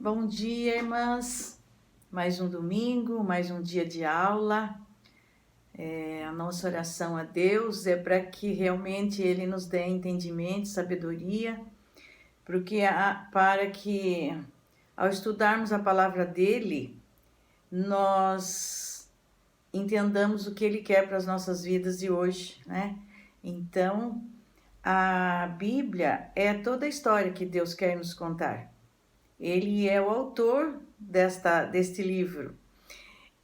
Bom dia, irmãs. Mais um domingo, mais um dia de aula. A nossa oração a Deus é para que realmente Ele nos dê entendimento, sabedoria, para que ao estudarmos a palavra dEle, nós entendamos o que Ele quer para as nossas vidas de hoje, né? Então, a Bíblia é toda a história que Deus quer nos contar. Ele é o autor deste livro.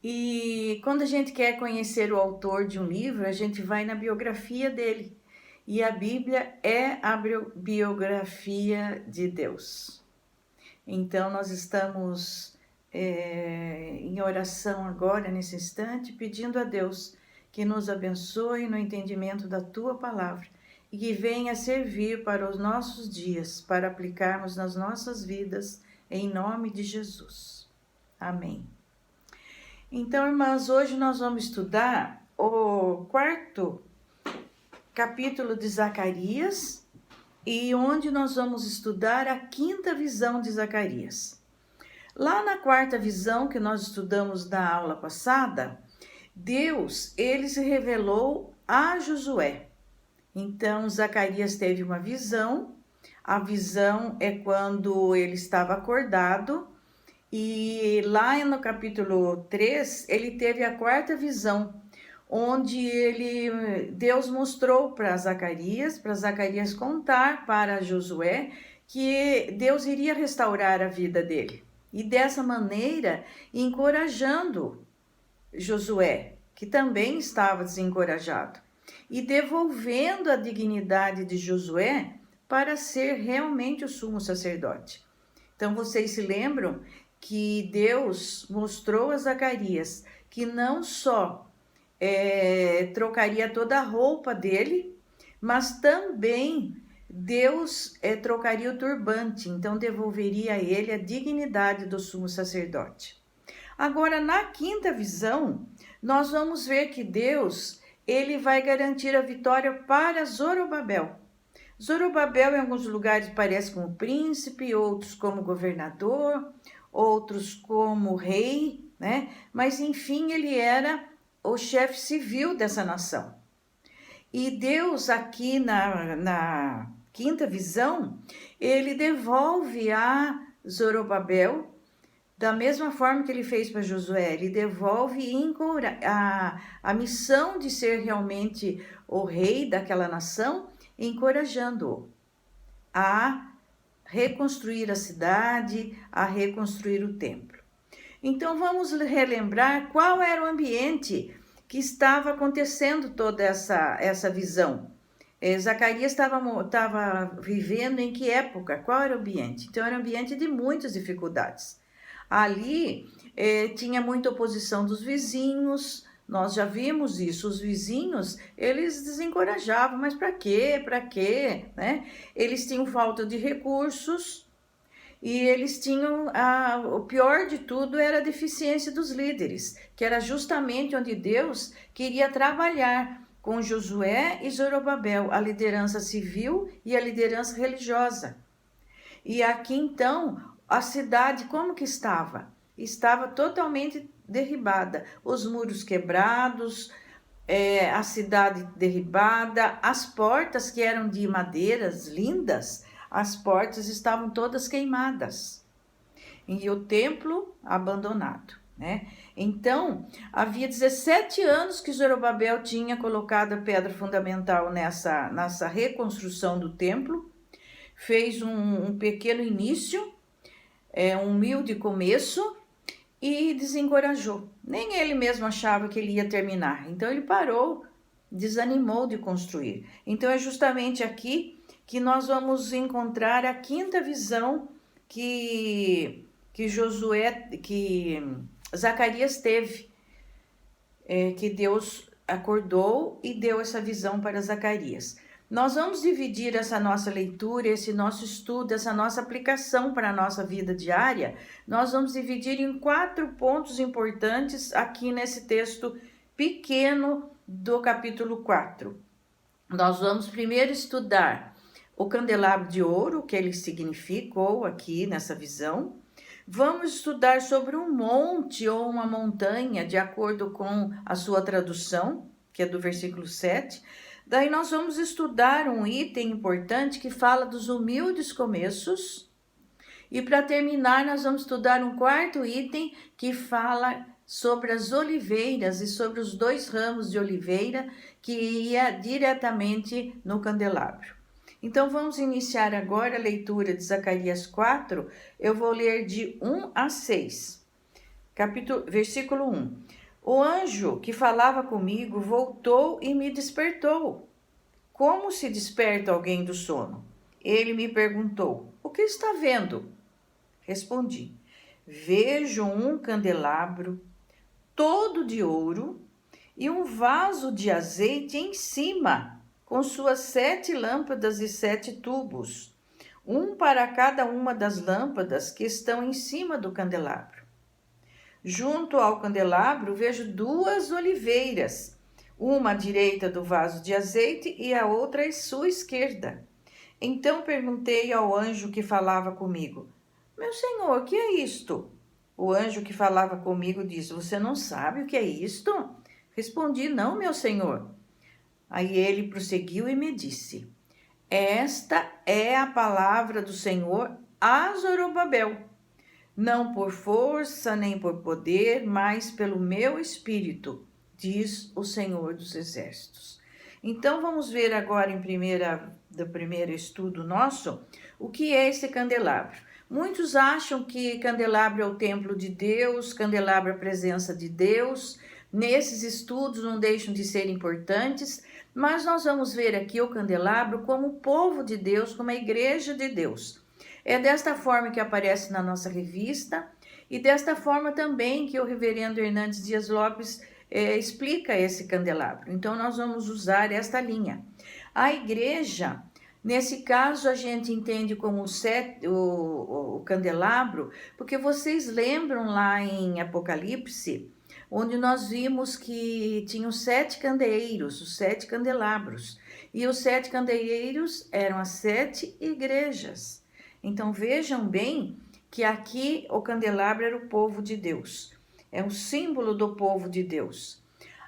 E quando a gente quer conhecer o autor de um livro, a gente vai na biografia dele. E a Bíblia é a biografia de Deus. Então, nós estamos em oração agora, nesse instante, pedindo a Deus que nos abençoe no entendimento da Tua Palavra e que venha servir para os nossos dias, para aplicarmos nas nossas vidas, em nome de Jesus. Amém. Então, irmãs, hoje nós vamos estudar o 4º capítulo de Zacarias e onde nós vamos estudar a 5ª visão de Zacarias. Lá na 4ª visão que nós estudamos na aula passada, Deus, ele se revelou a Josué. Então, Zacarias teve uma visão. A visão é quando ele estava acordado, e lá no capítulo 3, ele teve a 4ª visão, onde Deus mostrou para Zacarias contar para Josué que Deus iria restaurar a vida dele. E dessa maneira, encorajando Josué, que também estava desencorajado, e devolvendo a dignidade de Josué para ser realmente o sumo sacerdote. Então, vocês se lembram que Deus mostrou a Zacarias que não só trocaria toda a roupa dele, mas também Deus trocaria o turbante, então devolveria a ele a dignidade do sumo sacerdote. Agora, na 5ª visão, nós vamos ver que Deus, ele vai garantir a vitória para Zorobabel. Zorobabel, em alguns lugares, parece como príncipe, outros como governador, outros como rei, né? Mas, enfim, ele era o chefe civil dessa nação. E Deus, aqui na 5ª visão, ele devolve a Zorobabel, da mesma forma que ele fez para Josué, ele devolve a missão de ser realmente o rei daquela nação, encorajando-o a reconstruir a cidade, a reconstruir o templo. Então, vamos relembrar qual era o ambiente que estava acontecendo toda essa visão. Zacarias estava vivendo em que época? Qual era o ambiente? Então, era um ambiente de muitas dificuldades. Ali tinha muita oposição dos vizinhos, nós já vimos isso, os vizinhos, eles desencorajavam, mas para quê? Para quê? Né? Eles tinham falta de recursos e eles tinham, o pior de tudo era a deficiência dos líderes, que era justamente onde Deus queria trabalhar com Josué e Zorobabel, a liderança civil e a liderança religiosa. E aqui então, a cidade como que estava? Estava totalmente derribada, os muros quebrados, a cidade derribada, as portas que eram de madeiras lindas, as portas estavam todas queimadas e o templo abandonado, né? Então, havia 17 anos que Zorobabel tinha colocado a pedra fundamental nessa reconstrução do templo, fez um pequeno início, um humilde começo, e desencorajou. Nem ele mesmo achava que ele ia terminar. Então ele parou, desanimou de construir. Então é justamente aqui que nós vamos encontrar a 5ª visão que Zacarias teve, que Deus acordou e deu essa visão para Zacarias. Nós vamos dividir essa nossa leitura, esse nosso estudo, essa nossa aplicação para a nossa vida diária. Nós vamos dividir em 4 pontos importantes aqui nesse texto pequeno do capítulo 4. Nós vamos primeiro estudar o candelabro de ouro, o que ele significou aqui nessa visão. Vamos estudar sobre um monte ou uma montanha, de acordo com a sua tradução, que é do versículo 7. Daí nós vamos estudar um item importante que fala dos humildes começos. E para terminar, nós vamos estudar um quarto item que fala sobre as oliveiras e sobre os 2 ramos de oliveira que ia diretamente no candelabro. Então vamos iniciar agora a leitura de Zacarias 4. Eu vou ler de 1 a 6. Versículo 1. O anjo que falava comigo voltou e me despertou. Como se desperta alguém do sono? Ele me perguntou: o que está vendo? Respondi: vejo um candelabro todo de ouro e um vaso de azeite em cima, com suas 7 lâmpadas e 7 tubos, um para cada uma das lâmpadas que estão em cima do candelabro. Junto ao candelabro vejo 2 oliveiras, uma à direita do vaso de azeite e a outra à sua esquerda. Então perguntei ao anjo que falava comigo: meu senhor, o que é isto? O anjo que falava comigo disse: você não sabe o que é isto? Respondi: não, meu senhor. Aí ele prosseguiu e me disse: esta é a palavra do Senhor a Zorobabel, não por força nem por poder, mas pelo meu espírito, diz o Senhor dos Exércitos. Então vamos ver agora do primeiro estudo nosso, o que é esse candelabro. Muitos acham que candelabro é o templo de Deus, candelabro é a presença de Deus. Nesses estudos não deixam de ser importantes, mas nós vamos ver aqui o candelabro como o povo de Deus, como a igreja de Deus. É desta forma que aparece na nossa revista e desta forma também que o reverendo Hernandes Dias Lopes explica esse candelabro. Então nós vamos usar esta linha. A igreja, nesse caso, a gente entende como o candelabro, porque vocês lembram lá em Apocalipse, onde nós vimos que tinham 7 candeeiros, os 7 candelabros. E os 7 candeeiros eram as 7 igrejas. Então vejam bem que aqui o candelabro era o povo de Deus. É um símbolo do povo de Deus.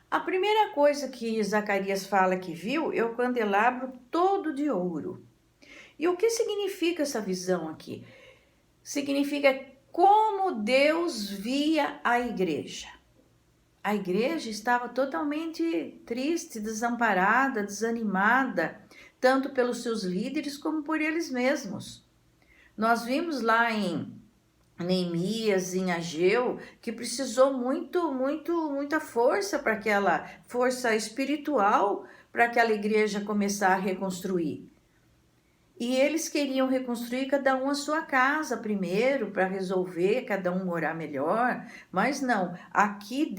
A primeira coisa que Zacarias fala que viu é o candelabro todo de ouro. E o que significa essa visão aqui? Significa como Deus via a igreja. A igreja estava totalmente triste, desamparada, desanimada, tanto pelos seus líderes como por eles mesmos. Nós vimos lá em Neemias, em Ageu, que precisou muita força para aquela força espiritual para aquela igreja começar a reconstruir. E eles queriam reconstruir cada um a sua casa primeiro, para resolver, cada um morar melhor. Mas não, aqui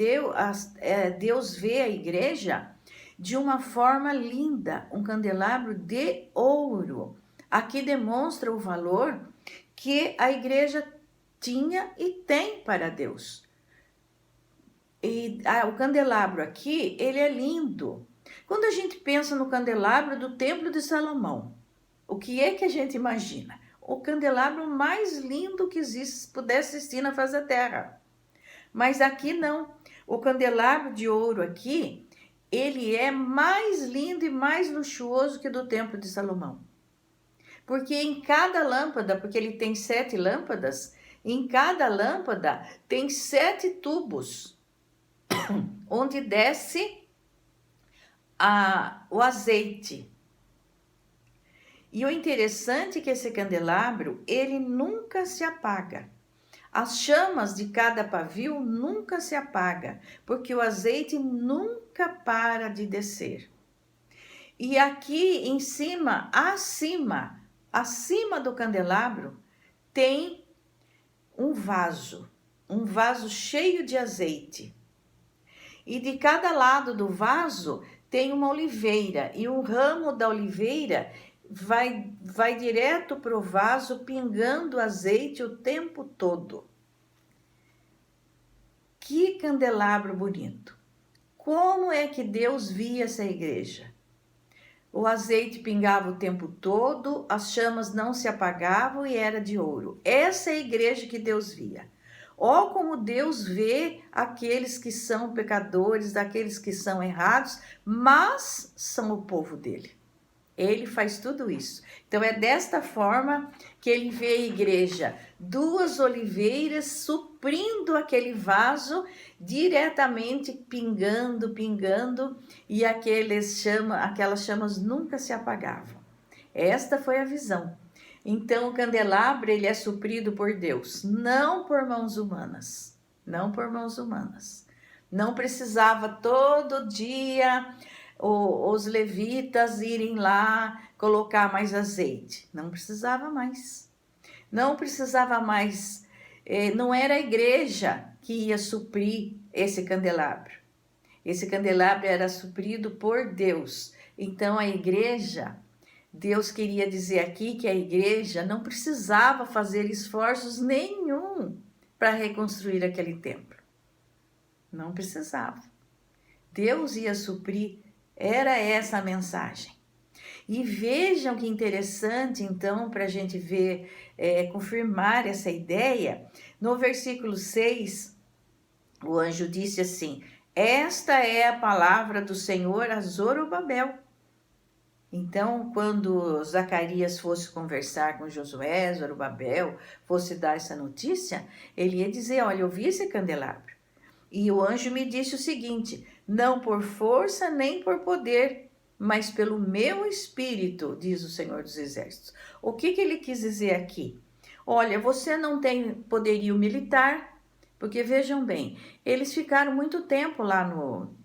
Deus vê a igreja de uma forma linda, um candelabro de ouro. Aqui demonstra o valor que a igreja tinha e tem para Deus. E o candelabro aqui, ele é lindo. Quando a gente pensa no candelabro do Templo de Salomão, o que é que a gente imagina? O candelabro mais lindo que pudesse existir na face da terra. Mas aqui não. O candelabro de ouro aqui, ele é mais lindo e mais luxuoso que o do Templo de Salomão. Porque em cada lâmpada, porque ele tem 7 lâmpadas, em cada lâmpada tem 7 tubos, onde desce o azeite. E o interessante é que esse candelabro, ele nunca se apaga. As chamas de cada pavio nunca se apaga, porque o azeite nunca para de descer. E aqui em cima, acima do candelabro, tem um vaso cheio de azeite. E de cada lado do vaso tem uma oliveira, e o ramo da oliveira vai direto para o vaso, pingando azeite o tempo todo. Que candelabro bonito! Como é que Deus via essa igreja? O azeite pingava o tempo todo, as chamas não se apagavam e era de ouro. Essa é a igreja que Deus via. Ó, como Deus vê aqueles que são pecadores, daqueles que são errados, mas são o povo dele. Ele faz tudo isso. Então é desta forma que ele vê a igreja, duas oliveiras suprindo aquele vaso, diretamente pingando, e aquelas chamas nunca se apagavam. Esta foi a visão. Então o candelabro ele é suprido por Deus, não por mãos humanas, não por mãos humanas. Não precisava todo dia os levitas irem lá colocar mais azeite. Não precisava mais. Não precisava mais. Não era a igreja que ia suprir esse candelabro. Esse candelabro era suprido por Deus. Então a igreja, Deus queria dizer aqui que a igreja não precisava fazer esforços nenhum para reconstruir aquele templo. Não precisava. Deus ia suprir. Era essa a mensagem. E vejam que interessante, então, para a gente ver, confirmar essa ideia. No versículo 6, o anjo disse assim: esta é a palavra do Senhor a Zorobabel. Então, quando Zacarias fosse conversar com Josué, Zorobabel, fosse dar essa notícia, ele ia dizer: olha, eu vi esse candelabro. E o anjo me disse o seguinte: não por força nem por poder, mas pelo meu espírito, diz o Senhor dos Exércitos. O que ele quis dizer aqui? Olha, você não tem poderio militar, porque vejam bem, eles ficaram muito tempo lá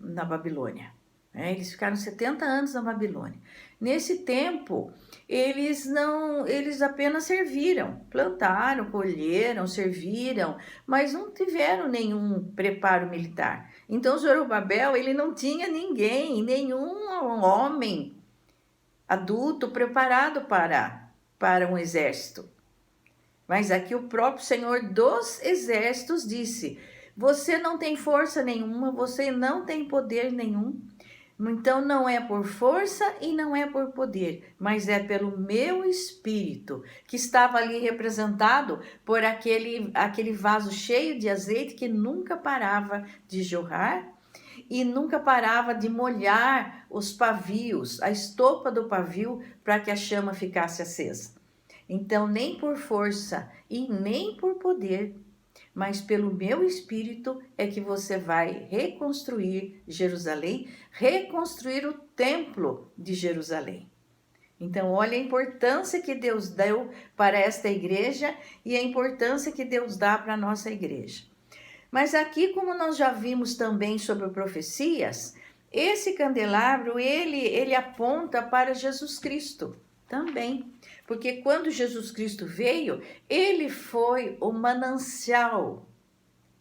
na Babilônia. Eles ficaram 70 anos na Babilônia. Nesse tempo, eles apenas serviram, plantaram, colheram, serviram, mas não tiveram nenhum preparo militar. Então, Zorobabel, ele não tinha nenhum homem adulto preparado para um exército. Mas aqui o próprio Senhor dos Exércitos disse: você não tem força nenhuma, você não tem poder nenhum. Então não é por força e não é por poder, mas é pelo meu espírito, que estava ali representado por aquele vaso cheio de azeite que nunca parava de jorrar e nunca parava de molhar os pavios, a estopa do pavio, para que a chama ficasse acesa. Então nem por força e nem por poder, mas pelo meu espírito é que você vai reconstruir Jerusalém, reconstruir o templo de Jerusalém. Então, olha a importância que Deus deu para esta igreja e a importância que Deus dá para a nossa igreja. Mas aqui, como nós já vimos também sobre profecias, esse candelabro, ele aponta para Jesus Cristo também. Porque quando Jesus Cristo veio, ele foi o manancial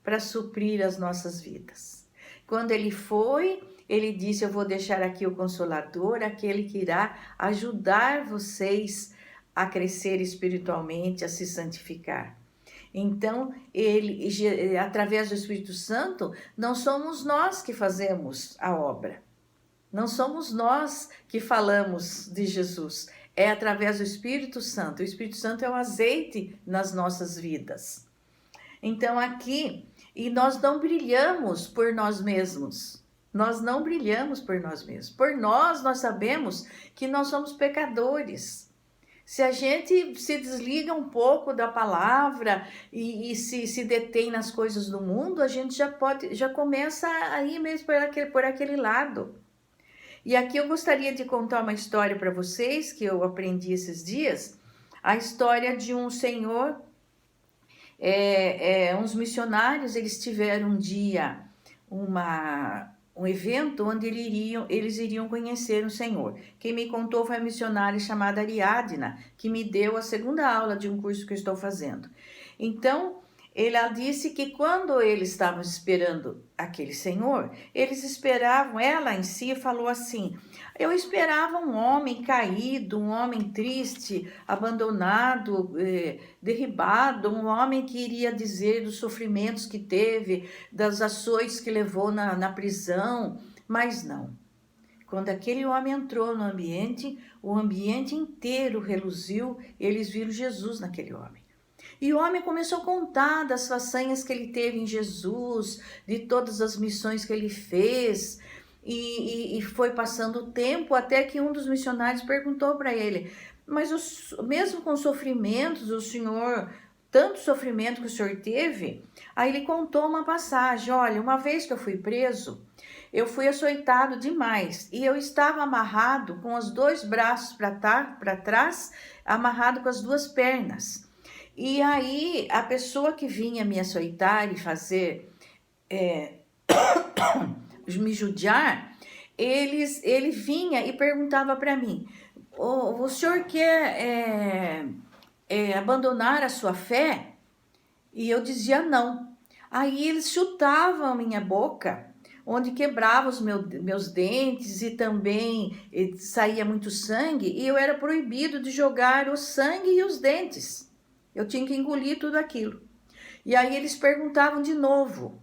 para suprir as nossas vidas. Quando ele foi, ele disse: eu vou deixar aqui o Consolador, aquele que irá ajudar vocês a crescer espiritualmente, a se santificar. Então, através do Espírito Santo, não somos nós que fazemos a obra. Não somos nós que falamos de Jesus. É através do Espírito Santo. O Espírito Santo é o azeite nas nossas vidas. Então aqui, e nós não brilhamos por nós mesmos. Nós não brilhamos por nós mesmos. Por nós sabemos que nós somos pecadores. Se a gente se desliga um pouco da palavra e se detém nas coisas do mundo, a gente já começa a ir mesmo por aquele lado. E aqui eu gostaria de contar uma história para vocês, que eu aprendi esses dias, a história de um senhor, uns missionários, eles tiveram um dia um evento onde eles iriam conhecer o Senhor. Quem me contou foi a missionária chamada Ariadna, que me deu a segunda aula de um curso que eu estou fazendo. Então, ela disse que quando eles estavam esperando aquele senhor, ela em si falou assim: eu esperava um homem caído, um homem triste, abandonado, derribado, um homem que iria dizer dos sofrimentos que teve, das açoites que levou na prisão, mas não. Quando aquele homem entrou no ambiente, o ambiente inteiro reluziu, eles viram Jesus naquele homem. E o homem começou a contar das façanhas que ele teve em Jesus, de todas as missões que ele fez, e foi passando o tempo até que um dos missionários perguntou para ele: mas mesmo com sofrimentos, o senhor, tanto sofrimento que o senhor teve? Aí ele contou uma passagem: olha, uma vez que eu fui preso, eu fui açoitado demais e eu estava amarrado com os dois braços para trás, amarrado com as duas pernas. E aí a pessoa que vinha me açoitar e fazer me judiar, ele vinha e perguntava para mim: o senhor quer abandonar a sua fé? E eu dizia não. Aí eles chutavam a minha boca, onde quebrava os meus dentes e também saía muito sangue, e eu era proibido de jogar o sangue e os dentes. Eu tinha que engolir tudo aquilo. E aí eles perguntavam de novo: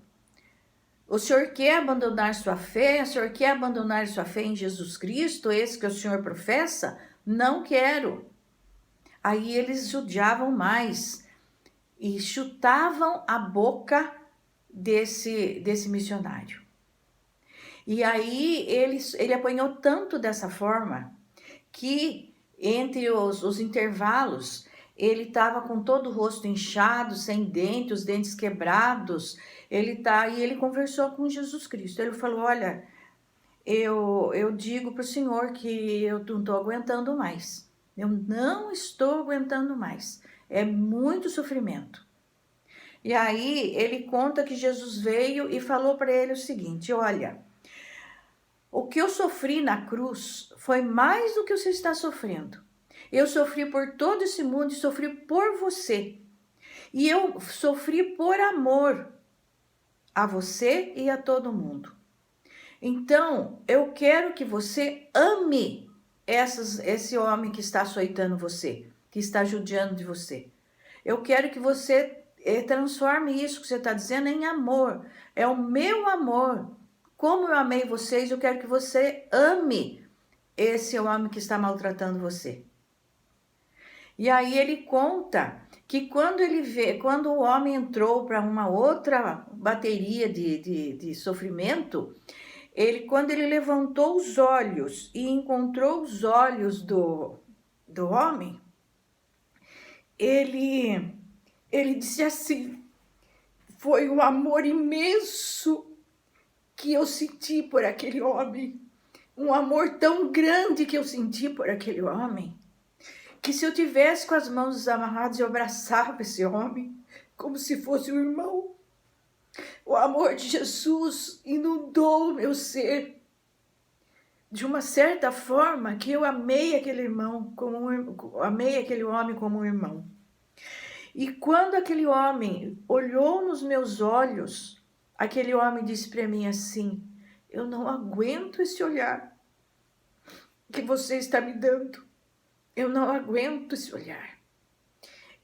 o senhor quer abandonar sua fé? O senhor quer abandonar sua fé em Jesus Cristo, esse que o senhor professa? Não quero. Aí eles judiavam mais e chutavam a boca desse missionário. E aí ele apanhou tanto dessa forma que entre os intervalos ele estava com todo o rosto inchado, sem dente, os dentes quebrados. E ele conversou com Jesus Cristo. Ele falou: olha, eu digo para o Senhor que eu não estou aguentando mais. Eu não estou aguentando mais. É muito sofrimento. E aí ele conta que Jesus veio e falou para ele o seguinte: olha, o que eu sofri na cruz foi mais do que você está sofrendo. Eu sofri por todo esse mundo e sofri por você. E eu sofri por amor a você e a todo mundo. Então, eu quero que você ame esse homem que está açoitando você, que está judiando de você. Eu quero que você transforme isso que você está dizendo em amor. É o meu amor. Como eu amei vocês, eu quero que você ame esse homem que está maltratando você. E aí ele conta que quando o homem entrou para uma outra bateria de sofrimento, quando ele levantou os olhos e encontrou os olhos do homem, ele disse assim: foi um amor imenso que eu senti por aquele homem, um amor tão grande que eu senti por aquele homem, que se eu tivesse com as mãos amarradas, eu abraçava esse homem como se fosse um irmão. O amor de Jesus inundou o meu ser de uma certa forma que eu amei aquele irmão, amei aquele homem como um irmão. E quando aquele homem olhou nos meus olhos, aquele homem disse para mim assim: eu não aguento esse olhar que você está me dando. Eu não aguento esse olhar.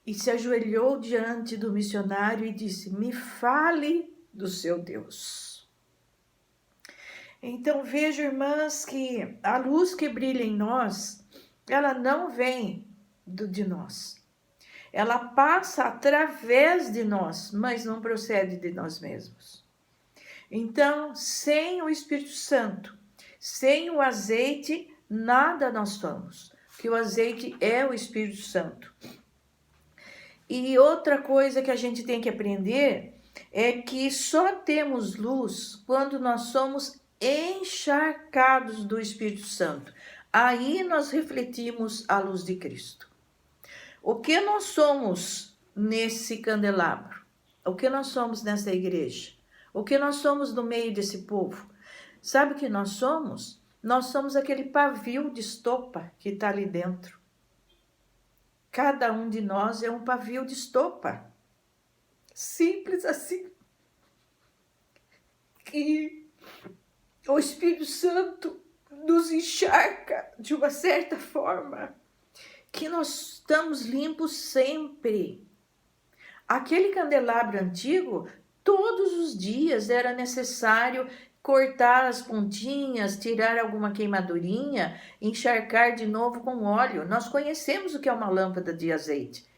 E se ajoelhou diante do missionário e disse: me fale do seu Deus. Então vejo, irmãs, que a luz que brilha em nós, ela não vem de nós. Ela passa através de nós, mas não procede de nós mesmos. Então, sem o Espírito Santo, sem o azeite, nada nós somos. Que o azeite é o Espírito Santo. E outra coisa que a gente tem que aprender é que só temos luz quando nós somos encharcados do Espírito Santo. Aí nós refletimos a luz de Cristo. O que nós somos nesse candelabro? O que nós somos nessa igreja? O que nós somos no meio desse povo? Sabe o que nós somos? Nós somos aquele pavio de estopa que está ali dentro. Cada um de nós é um pavio de estopa. Simples assim. Que o Espírito Santo nos encharca de uma certa forma, que nós estamos limpos sempre. Aquele candelabro antigo, todos os dias era necessário cortar as pontinhas, tirar alguma queimadurinha, encharcar de novo com óleo. Nós conhecemos o que é uma lâmpada de azeite.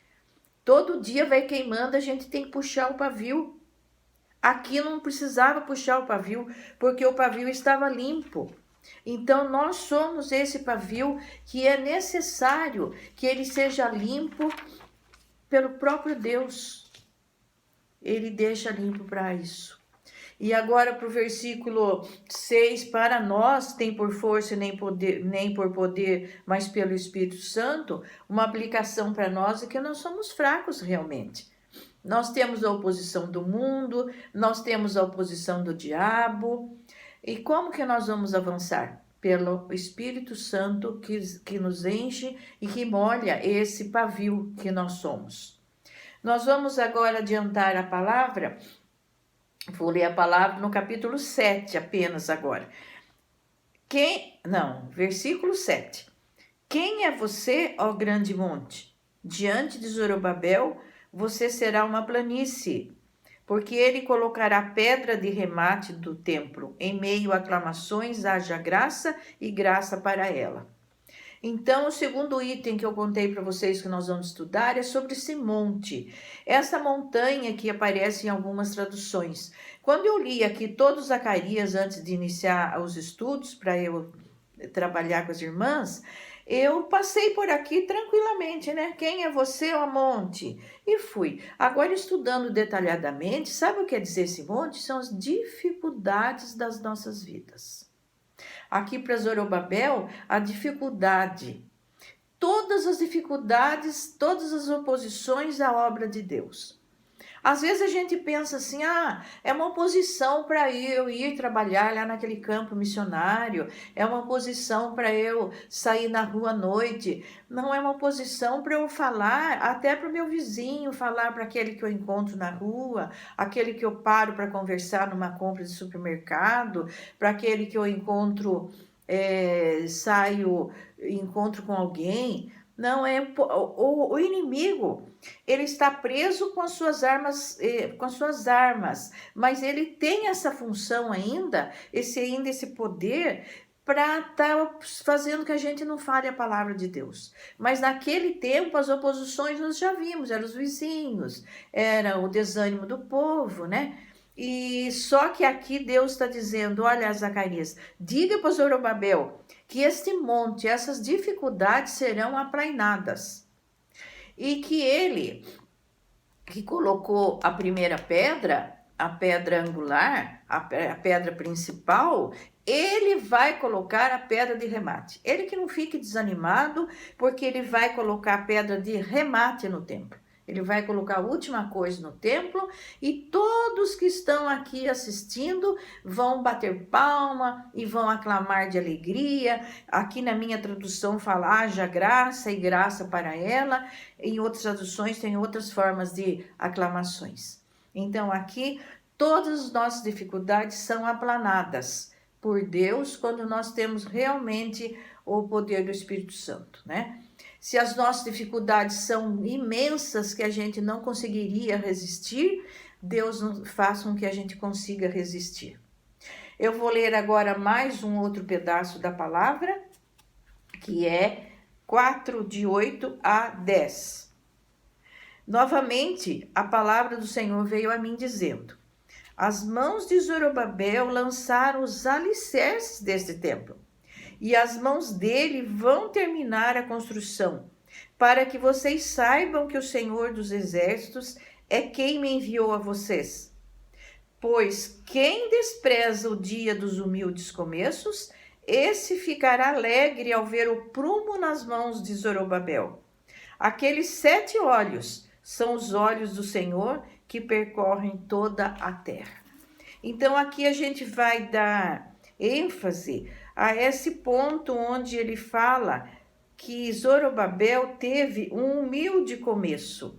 Todo dia vai queimando, a gente tem que puxar o pavio. Aqui não precisava puxar o pavio, porque o pavio estava limpo. Então, nós somos esse pavio que é necessário que ele seja limpo pelo próprio Deus. Ele deixa limpo para isso. E agora para o versículo 6, para nós tem por força nem por poder, mas pelo Espírito Santo, uma aplicação para nós é que nós somos fracos realmente. Nós temos a oposição do mundo, nós temos a oposição do diabo. E como que nós vamos avançar? Pelo Espírito Santo que nos enche e que molha esse pavio que nós somos. Nós vamos agora adiantar a palavra. Vou ler a palavra no capítulo 7 apenas agora. Versículo 7. Quem é você, ó grande monte? Diante de Zorobabel, você será uma planície, porque ele colocará pedra de remate do templo. Em meio a aclamações, haja graça e graça para ela. Então, o segundo item que eu contei para vocês que nós vamos estudar é sobre esse monte. Essa montanha que aparece em algumas traduções. Quando eu li aqui todo Zacarias antes de iniciar os estudos, para eu trabalhar com as irmãs, eu passei por aqui tranquilamente, né? Quem é você, ó monte? E fui. Agora, estudando detalhadamente, sabe o que quer dizer esse monte? São as dificuldades das nossas vidas. Aqui para Zorobabel, a dificuldade, todas as dificuldades, todas as oposições à obra de Deus. Às vezes a gente pensa assim, é uma oposição para eu ir trabalhar lá naquele campo missionário, é uma oposição para eu sair na rua à noite, não é uma oposição para eu falar até para o meu vizinho, falar para aquele que eu encontro na rua, aquele que eu paro para conversar numa compra de supermercado, para aquele que eu encontro, encontro com alguém. Não é o inimigo, ele está preso com as suas armas, mas ele tem essa função ainda, esse poder para estar fazendo que a gente não fale a palavra de Deus. Mas naquele tempo as oposições nós já vimos, eram os vizinhos, era o desânimo do povo, né? E só que aqui Deus está dizendo, olha, Zacarias, diga para Zorobabel que este monte, essas dificuldades serão aplainadas. E que ele, que colocou a primeira pedra, a pedra angular, a pedra principal, ele vai colocar a pedra de remate. Ele que não fique desanimado, porque ele vai colocar a pedra de remate no templo. Ele vai colocar a última coisa no templo e todos que estão aqui assistindo vão bater palma e vão aclamar de alegria. Aqui na minha tradução fala, haja graça e graça para ela. Em outras traduções tem outras formas de aclamações. Então aqui todas as nossas dificuldades são aplanadas por Deus quando nós temos realmente o poder do Espírito Santo, né? Se as nossas dificuldades são imensas que a gente não conseguiria resistir, Deus faça com que a gente consiga resistir. Eu vou ler agora mais um outro pedaço da palavra, que é 4, de 8 a 10. Novamente, a palavra do Senhor veio a mim dizendo, as mãos de Zorobabel lançaram os alicerces deste templo. E as mãos dele vão terminar a construção, para que vocês saibam que o Senhor dos Exércitos é quem me enviou a vocês. Pois quem despreza o dia dos humildes começos, esse ficará alegre ao ver o prumo nas mãos de Zorobabel. Aqueles 7 olhos são os olhos do Senhor que percorrem toda a terra. Então aqui a gente vai dar ênfase a esse ponto onde ele fala que Zorobabel teve um humilde começo.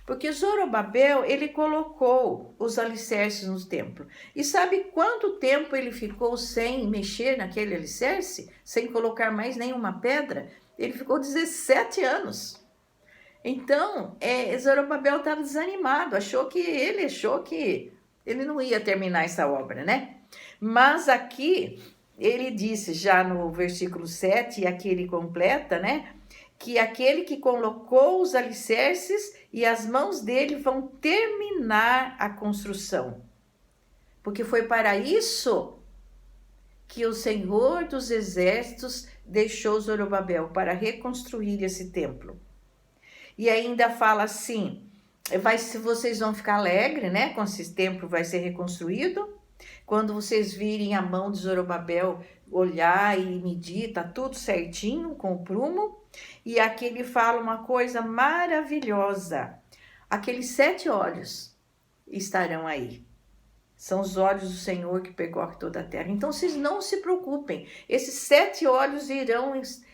Porque Zorobabel, ele colocou os alicerces no templo. E sabe quanto tempo ele ficou sem mexer naquele alicerce? Sem colocar mais nenhuma pedra? Ele ficou 17 anos. Então, Zorobabel estava desanimado, achou que ele não ia terminar essa obra, né? Mas aqui ele disse já no versículo 7, e aqui ele completa, né? Que aquele que colocou os alicerces e as mãos dele vão terminar a construção. Porque foi para isso que o Senhor dos Exércitos deixou Zorobabel, para reconstruir esse templo. E ainda fala assim, vocês vão ficar alegres, né? Quando esse templo vai ser reconstruído. Quando vocês virem a mão de Zorobabel olhar e medir, tá tudo certinho com o prumo. E aqui ele fala uma coisa maravilhosa. Aqueles 7 olhos estarão aí. São os olhos do Senhor que percorrem toda a terra. Então, vocês não se preocupem. Esses 7 olhos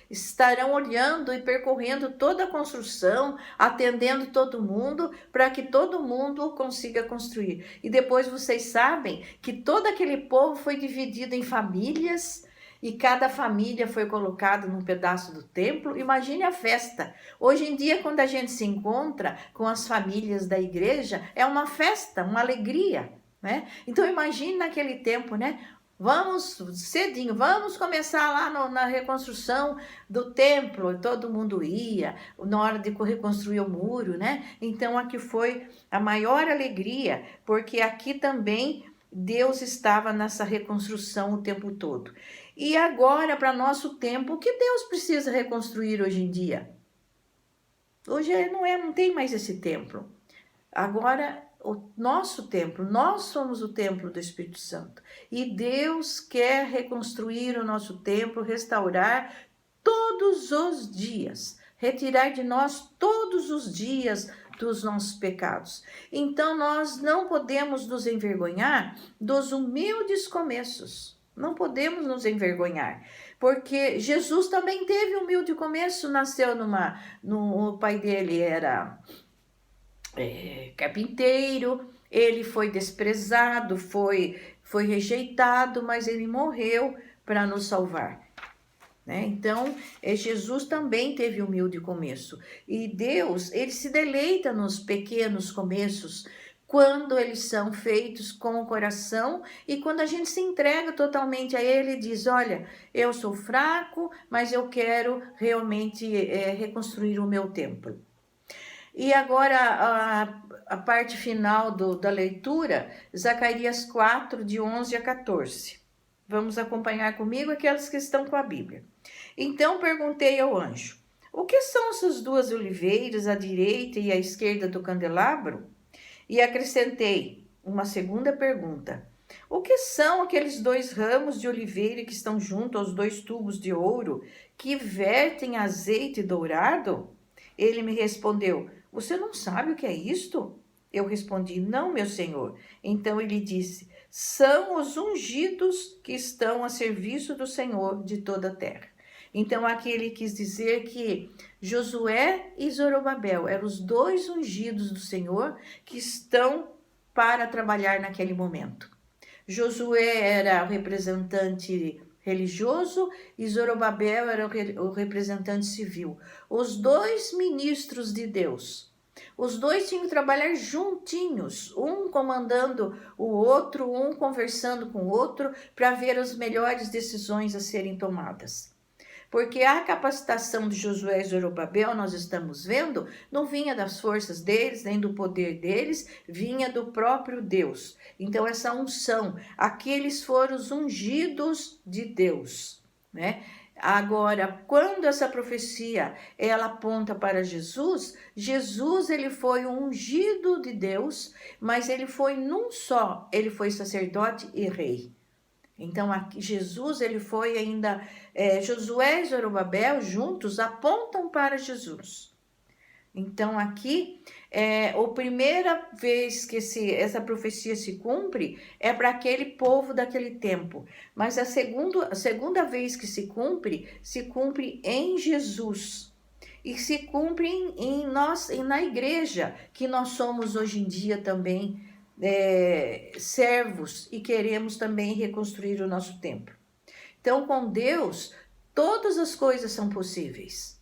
estarão olhando e percorrendo toda a construção, atendendo todo mundo, para que todo mundo consiga construir. E depois vocês sabem que todo aquele povo foi dividido em famílias, e cada família foi colocada num pedaço do templo. Imagine a festa. Hoje em dia, quando a gente se encontra com as famílias da igreja, é uma festa, uma alegria, né? Então imagine naquele tempo, né? Vamos cedinho, vamos começar lá na reconstrução do templo. Todo mundo ia na hora de reconstruir o muro, né? Então aqui foi a maior alegria, porque aqui também Deus estava nessa reconstrução o tempo todo. E agora, para nosso tempo, o que Deus precisa reconstruir hoje em dia? Hoje não tem mais esse templo. Agora, o nosso templo, nós somos o templo do Espírito Santo. E Deus quer reconstruir o nosso templo, restaurar todos os dias, retirar de nós todos os dias dos nossos pecados. Então, nós não podemos nos envergonhar dos humildes começos. Não podemos nos envergonhar, porque Jesus também teve humilde começo, nasceu o pai dele era carpinteiro, ele foi desprezado, foi rejeitado, mas ele morreu para nos salvar, né? Então, Jesus também teve humilde começo. E Deus, ele se deleita nos pequenos começos, quando eles são feitos com o coração e quando a gente se entrega totalmente a Ele e diz, olha, eu sou fraco, mas eu quero realmente reconstruir o meu templo. E agora a parte final da leitura, Zacarias 4, de 11 a 14. Vamos acompanhar comigo aquelas que estão com a Bíblia. Então perguntei ao anjo, o que são essas 2 oliveiras, à direita e à esquerda do candelabro? E acrescentei uma segunda pergunta. O que são aqueles 2 ramos de oliveira que estão junto aos 2 tubos de ouro que vertem azeite dourado? Ele me respondeu, você não sabe o que é isto? Eu respondi, não, meu senhor. Então ele disse, são os ungidos que estão a serviço do Senhor de toda a terra. Então aqui ele quis dizer que Josué e Zorobabel eram os 2 ungidos do Senhor que estão para trabalhar naquele momento. Josué era o representante religioso e Zorobabel era o representante civil. Os 2 ministros de Deus. Os 2 tinham que trabalhar juntinhos, um comandando o outro, um conversando com o outro, para ver as melhores decisões a serem tomadas. Porque a capacitação de Josué e Zorobabel, nós estamos vendo, não vinha das forças deles, nem do poder deles, vinha do próprio Deus. Então, essa unção, aqueles foram os ungidos de Deus, né? Agora, quando essa profecia, ela aponta para Jesus, Jesus, ele foi um ungido de Deus, mas ele foi num só, ele foi sacerdote e rei. Então, aqui, Jesus, ele foi ainda, Josué e Zorobabel juntos apontam para Jesus. Então, aqui, a primeira vez que essa profecia se cumpre é para aquele povo daquele tempo. Mas a segunda vez que se cumpre em Jesus. E se cumpre em nós, na igreja, que nós somos hoje em dia também servos e queremos também reconstruir o nosso templo. Então, com Deus, todas as coisas são possíveis.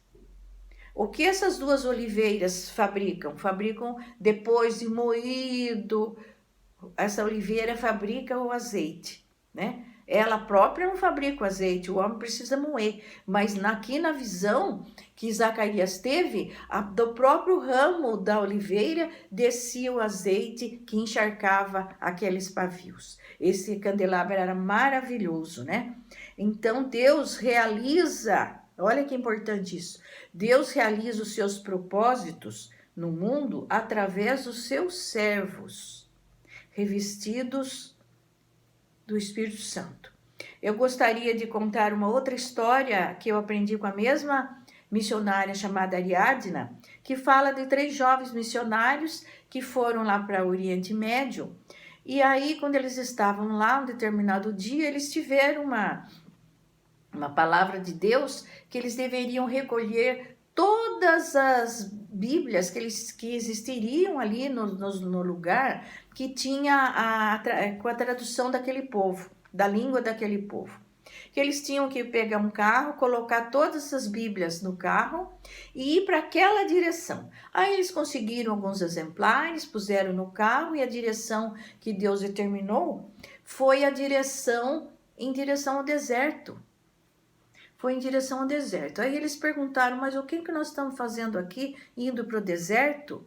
O que essas 2 oliveiras fabricam? Fabricam depois de moído, essa oliveira fabrica o azeite. né? Ela própria não fabrica o azeite, o homem precisa moer. Mas aqui na visão que Zacarias teve, do próprio ramo da oliveira descia o azeite que encharcava aqueles pavios. Esse candelabro era maravilhoso, né? Então Deus realiza, olha que importante isso, Deus realiza os seus propósitos no mundo através dos seus servos, revestidos do Espírito Santo. Eu gostaria de contar uma outra história que eu aprendi com a mesma missionária chamada Ariadna, que fala de 3 jovens missionários que foram lá para o Oriente Médio. E aí, quando eles estavam lá, um determinado dia, eles tiveram uma palavra de Deus que eles deveriam recolher todas as Bíblias que existiriam ali no lugar que tinha com a tradução daquele povo, da língua daquele povo. Que eles tinham que pegar um carro, colocar todas essas Bíblias no carro e ir para aquela direção. Aí eles conseguiram alguns exemplares, puseram no carro e a direção que Deus determinou foi em direção ao deserto. Foi em direção ao deserto. Aí eles perguntaram, mas o que nós estamos fazendo aqui, indo para o deserto?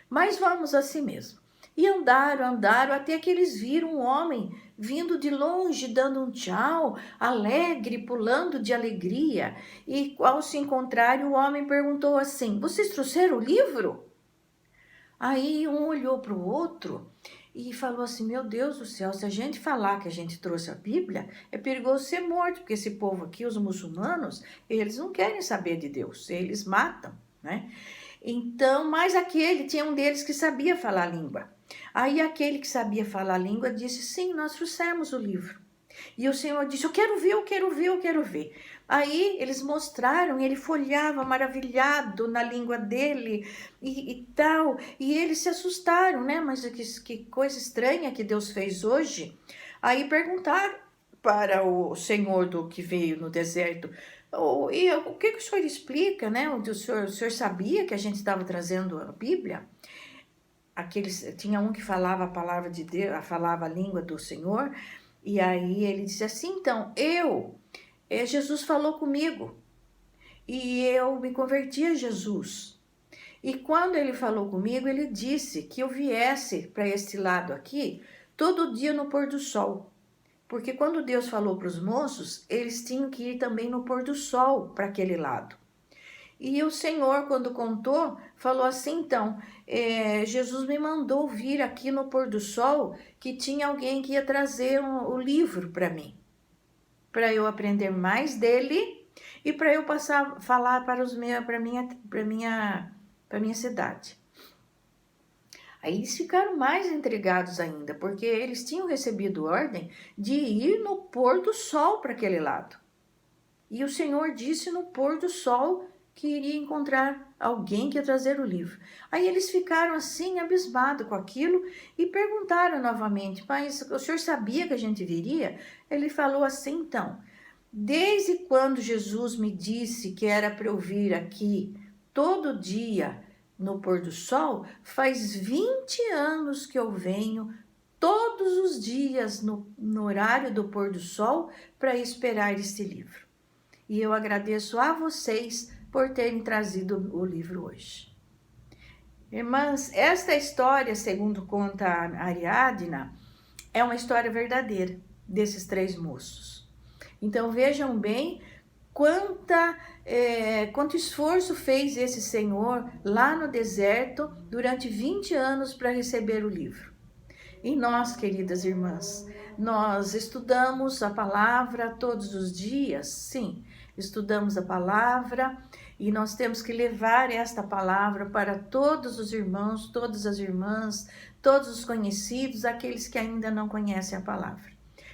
Mas vamos assim mesmo. E andaram, até que eles viram um homem vindo de longe, dando um tchau, alegre, pulando de alegria. E ao se encontrarem, o homem perguntou assim, vocês trouxeram o livro? Aí um olhou para o outro e falou assim, meu Deus do céu, se a gente falar que a gente trouxe a Bíblia, é perigoso ser morto, porque esse povo aqui, os muçulmanos, eles não querem saber de Deus, eles matam, né? Então, mas tinha um deles que sabia falar a língua. Aí aquele que sabia falar a língua disse, sim, nós trouxemos o livro. E o Senhor disse, eu quero ver. Aí eles mostraram, e ele folhava maravilhado na língua dele e tal. E eles se assustaram, né? Mas que coisa estranha que Deus fez hoje. Aí perguntaram para o Senhor que veio no deserto, e o que o Senhor explica, né? O senhor sabia que a gente estava trazendo a Bíblia? Tinha um que falava a palavra de Deus, falava a língua do Senhor, e aí ele disse assim, então, Jesus falou comigo, e eu me converti a Jesus. E quando ele falou comigo, ele disse que eu viesse para este lado aqui, todo dia no pôr do sol. Porque quando Deus falou para os moços, eles tinham que ir também no pôr do sol para aquele lado. E o Senhor, quando contou, falou assim, então, Jesus me mandou vir aqui no pôr do sol, que tinha alguém que ia trazer o livro para mim, para eu aprender mais dele e para eu passar a falar para minha cidade. Aí eles ficaram mais intrigados ainda, porque eles tinham recebido ordem de ir no pôr do sol para aquele lado. E o Senhor disse no pôr do sol que iria encontrar alguém que ia trazer o livro. Aí eles ficaram assim, abismados com aquilo e perguntaram novamente, mas o senhor sabia que a gente viria? Ele falou assim, então, desde quando Jesus me disse que era para eu vir aqui todo dia no pôr do sol, faz 20 anos que eu venho todos os dias no horário do pôr do sol para esperar este livro. E eu agradeço a vocês por terem trazido o livro hoje. Irmãs, esta história, segundo conta a Ariadna, é uma história verdadeira desses 3 moços. Então vejam bem quanto esforço fez esse senhor lá no deserto durante 20 anos para receber o livro. E nós, queridas irmãs, nós estudamos a palavra todos os dias? Sim, estudamos a palavra e nós temos que levar esta palavra para todos os irmãos, todas as irmãs, todos os conhecidos, aqueles que ainda não conhecem a palavra.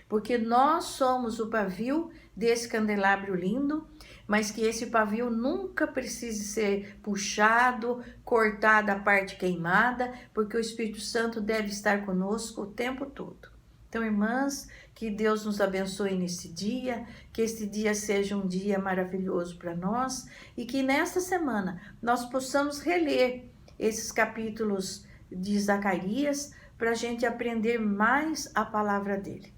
Porque nós somos o pavio desse candelabro lindo, mas que esse pavio nunca precise ser puxado, cortado a parte queimada, porque o Espírito Santo deve estar conosco o tempo todo. Então, irmãs, que Deus nos abençoe nesse dia, que este dia seja um dia maravilhoso para nós e que nesta semana nós possamos reler esses capítulos de Zacarias para a gente aprender mais a palavra dele.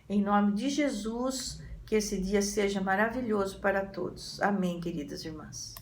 Em nome de Jesus, que esse dia seja maravilhoso para todos. Amém, queridas irmãs.